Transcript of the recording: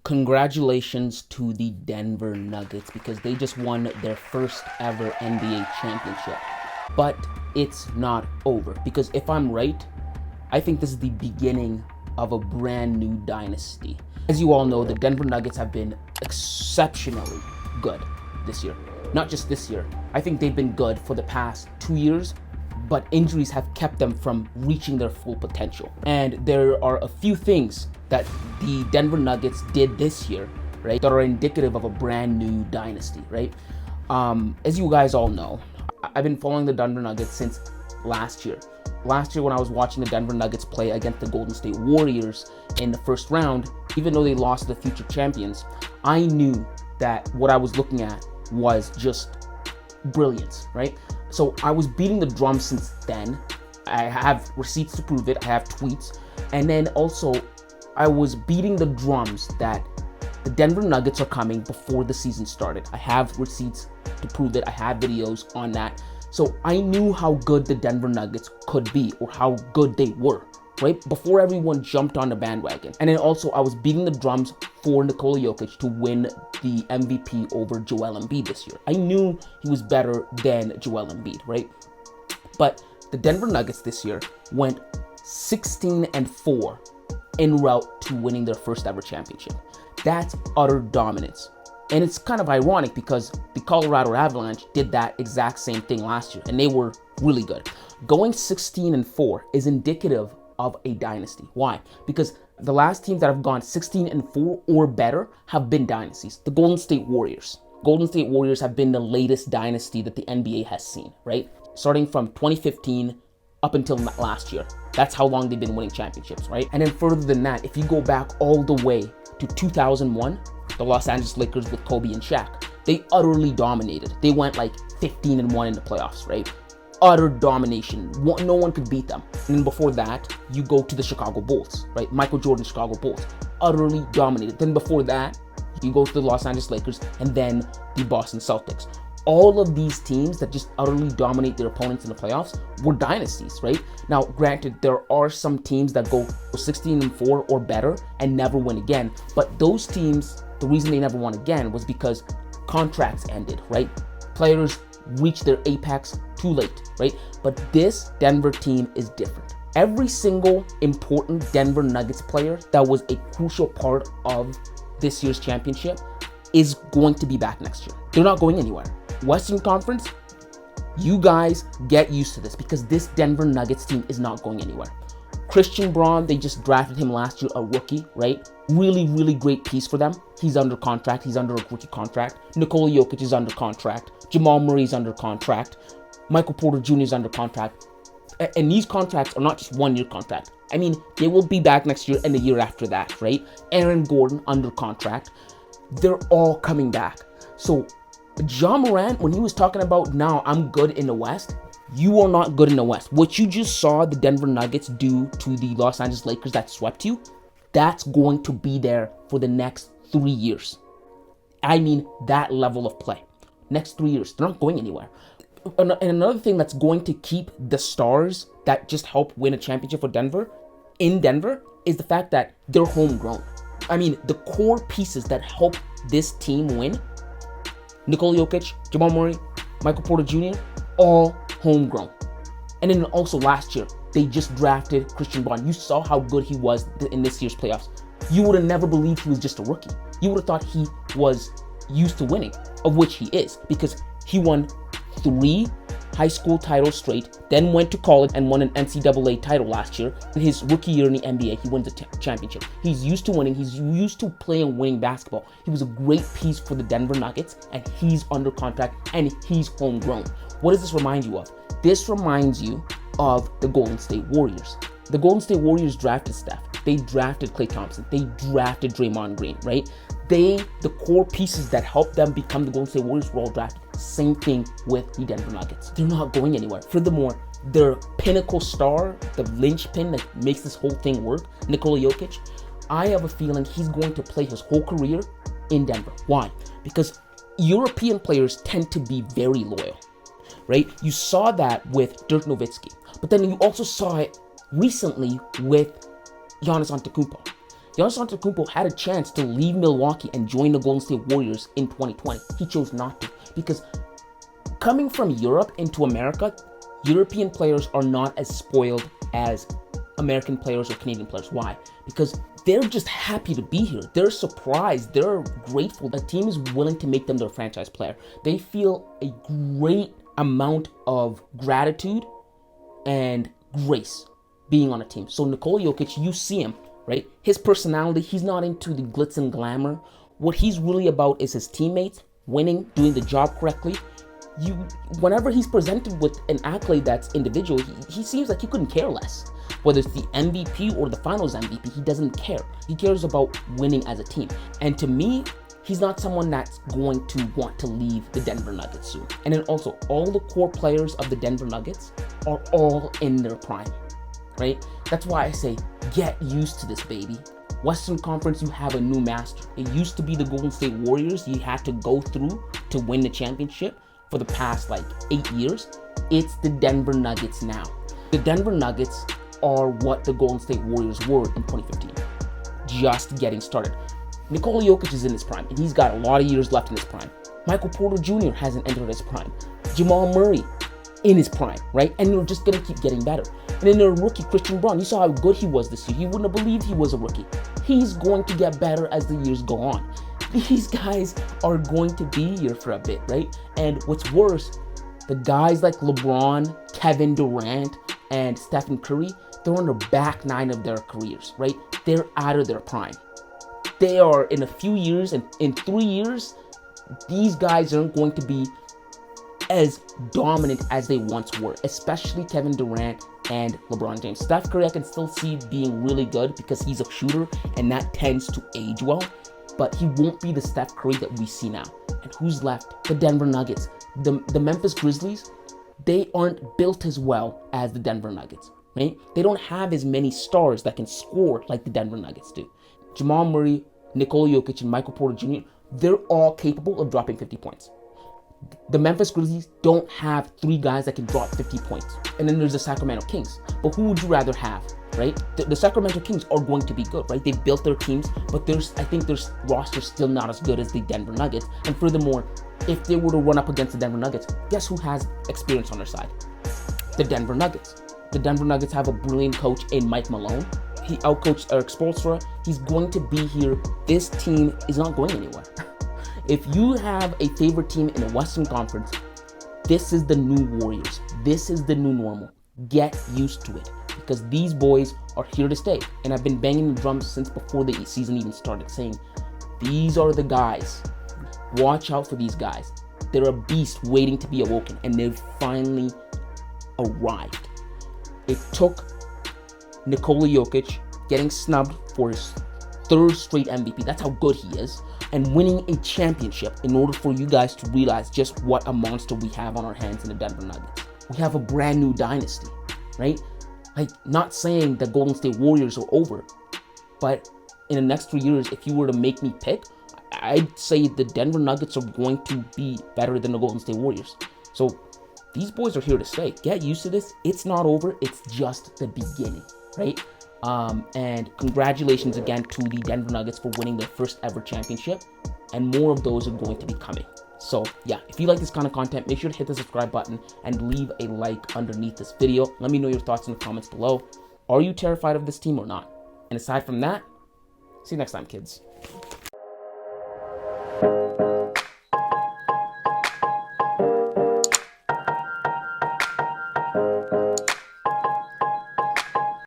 Congratulations to the Denver Nuggets because they just won their first ever NBA championship. But it's not over because if I'm right, I think this is the beginning of a brand new dynasty. As you all know, the Denver Nuggets have been exceptionally good this year. Not just this year. I think they've been good for the past 2 years, but injuries have kept them from reaching their full potential. And there are a few things that the Denver Nuggets did this year, right, that are indicative of a brand new dynasty, right? As you guys all know, I've been following the Denver Nuggets since last year. Last year when I was watching the Denver Nuggets play against the Golden State Warriors in the first round, even though they lost to the future champions, I knew that what I was looking at was just brilliance, right? So I was beating the drum since then. I have receipts to prove it. I have tweets. And then also I was beating the drums that the Denver Nuggets are coming before the season started. I have receipts to prove it. I have videos on that. So I knew how good the Denver Nuggets could be, or how good they were, right? Before everyone jumped on the bandwagon. And then also I was beating the drums for Nikola Jokic to win the MVP over Joel Embiid this year. I knew he was better than Joel Embiid, right? But the Denver Nuggets this year went 16-4 en route to winning their first ever championship. That's utter dominance. And it's kind of ironic because the Colorado Avalanche did that exact same thing last year, and they were really good. Going 16-4 is indicative of a dynasty. Why? Because the last teams that have gone 16-4 or better have been dynasties. The Golden State Warriors. Golden State Warriors have been the latest dynasty that the NBA has seen, right? Starting from 2015 up until last year. That's how long they've been winning championships, right? And then further than that, if you go back all the way to 2001, the Los Angeles Lakers with Kobe and Shaq, they utterly dominated. They went like 15-1 in the playoffs, right? Utter domination. No one could beat them. And then before that, you go to the Chicago Bulls, right? Michael Jordan, Chicago Bulls, utterly dominated. Then before that, you go to the Los Angeles Lakers and then the Boston Celtics. All of these teams that just utterly dominate their opponents in the playoffs were dynasties, right? Now, granted, there are some teams that go 16-4 or better and never win again. But those teams, the reason they never won again was because contracts ended, right? Players reached their apex too late, right? But this Denver team is different. Every single important Denver Nuggets player that was a crucial part of this year's championship is going to be back next year. They're not going anywhere. Western Conference, you guys get used to this because this Denver Nuggets team is not going anywhere. Christian Braun, they just drafted him last year, a rookie, right? Really, really great piece for them. He's under contract. He's under a rookie contract. Nikola Jokic is under contract. Jamal Murray is under contract. Michael Porter Jr. is under contract. And these contracts are not just 1 year contract. I mean, they will be back next year and the year after that, right? Aaron Gordon under contract. They're all coming back. So Ja Morant, when he was talking about now I'm good in the West, you are not good in the West. What you just saw the Denver Nuggets do to the Los Angeles Lakers that swept you, that's going to be there for the next 3 years. I mean, that level of play. Next 3 years, they're not going anywhere. And another thing that's going to keep the stars that just help win a championship for Denver in Denver is the fact that they're homegrown. I mean, the core pieces that help this team win, Nikola Jokic, Jamal Murray, Michael Porter Jr., all homegrown. And then also last year, they just drafted Christian Braun. You saw how good he was in this year's playoffs. You would have never believed he was just a rookie. You would have thought he was used to winning, of which he is, because he won 3 high school titles straight, then went to college and won an NCAA title last year. In his rookie year in the NBA, he wins a championship. He's used to winning. He's used to playing winning basketball. He was a great piece for the Denver Nuggets, and he's under contract, and he's homegrown. What does this remind you of? This reminds you of the Golden State Warriors. The Golden State Warriors drafted Steph. They drafted Klay Thompson. They drafted Draymond Green, right? The core pieces that helped them become the Golden State Warriors were all drafted. Same thing with the Denver Nuggets. They're not going anywhere. Furthermore, their pinnacle star, the linchpin that makes this whole thing work, Nikola Jokic, I have a feeling he's going to play his whole career in Denver. Why? Because European players tend to be very loyal, right? You saw that with Dirk Nowitzki, but then you also saw it recently with Giannis Antetokounmpo. Giannis Antetokounmpo had a chance to leave Milwaukee and join the Golden State Warriors in 2020. He chose not to, because coming from Europe into America, European players are not as spoiled as American players or Canadian players. Why? Because they're just happy to be here. They're surprised. They're grateful. The team is willing to make them their franchise player. They feel a great amount of gratitude and grace being on a team. So Nikola Jokic, you see him, right? His personality, he's not into the glitz and glamour. What he's really about is his teammates, winning, doing the job correctly. Whenever he's presented with an accolade that's individual, he seems like he couldn't care less. Whether it's the MVP or the finals MVP, he doesn't care. He cares about winning as a team. And to me, he's not someone that's going to want to leave the Denver Nuggets soon. And then also, all the core players of the Denver Nuggets are all in their prime, right? That's why I say, get used to this, baby. Western Conference, you have a new master. It used to be the Golden State Warriors you had to go through to win the championship for the past 8 years. It's the Denver Nuggets now. The Denver Nuggets are what the Golden State Warriors were in 2015. Just getting started. Nikola Jokic is in his prime, and he's got a lot of years left in his prime. Michael Porter Jr. hasn't entered his prime. Jamal Murray in his prime, right? And they're just going to keep getting better. And then their rookie, Christian Braun, you saw how good he was this year. You wouldn't have believed he was a rookie. He's going to get better as the years go on. These guys are going to be here for a bit, right? And what's worse, the guys like LeBron, Kevin Durant, and Steph Curry, they're on the back nine of their careers, right? They're out of their prime. They are in a few years, and in 3 years, these guys aren't going to be as dominant as they once were, especially Kevin Durant and LeBron James. Steph Curry, I can still see being really good because he's a shooter, and that tends to age well, but he won't be the Steph Curry that we see now. And who's left? The Denver Nuggets. The Memphis Grizzlies, they aren't built as well as the Denver Nuggets, right? They don't have as many stars that can score like the Denver Nuggets do. Jamal Murray, Nikola Jokic, and Michael Porter Jr., they're all capable of dropping 50 points. The Memphis Grizzlies don't have 3 guys that can drop 50 points. And then there's the Sacramento Kings. But who would you rather have, right? The Sacramento Kings are going to be good, right? They've built their teams, but I think their roster's still not as good as the Denver Nuggets. And furthermore, if they were to run up against the Denver Nuggets, guess who has experience on their side? The Denver Nuggets. The Denver Nuggets have a brilliant coach in Mike Malone. He outcoached Eric Spoelstra. He's going to be here. This team is not going anywhere. If you have a favorite team in the Western Conference, this is the new Warriors. This is the new normal. Get used to it, because these boys are here to stay. And I've been banging the drums since before the season even started, saying, these are the guys. Watch out for these guys. They're a beast waiting to be awoken, and they've finally arrived. It took Nikola Jokic getting snubbed for his 3rd straight MVP. That's how good he is. And winning a championship in order for you guys to realize just what a monster we have on our hands in the Denver Nuggets. We have a brand new dynasty, right? Not saying the Golden State Warriors are over, but in the next 3 years, if you were to make me pick, I'd say the Denver Nuggets are going to be better than the Golden State Warriors. So these boys are here to stay. Get used to this. It's not over. It's just the beginning, right? And congratulations again to the Denver Nuggets for winning their first ever championship, and more of those are going to be coming. So yeah, if you like this kind of content, make sure to hit the subscribe button and leave a like underneath this video. Let me know your thoughts in the comments below. Are you terrified of this team or not? And aside from that, see you next time, kids.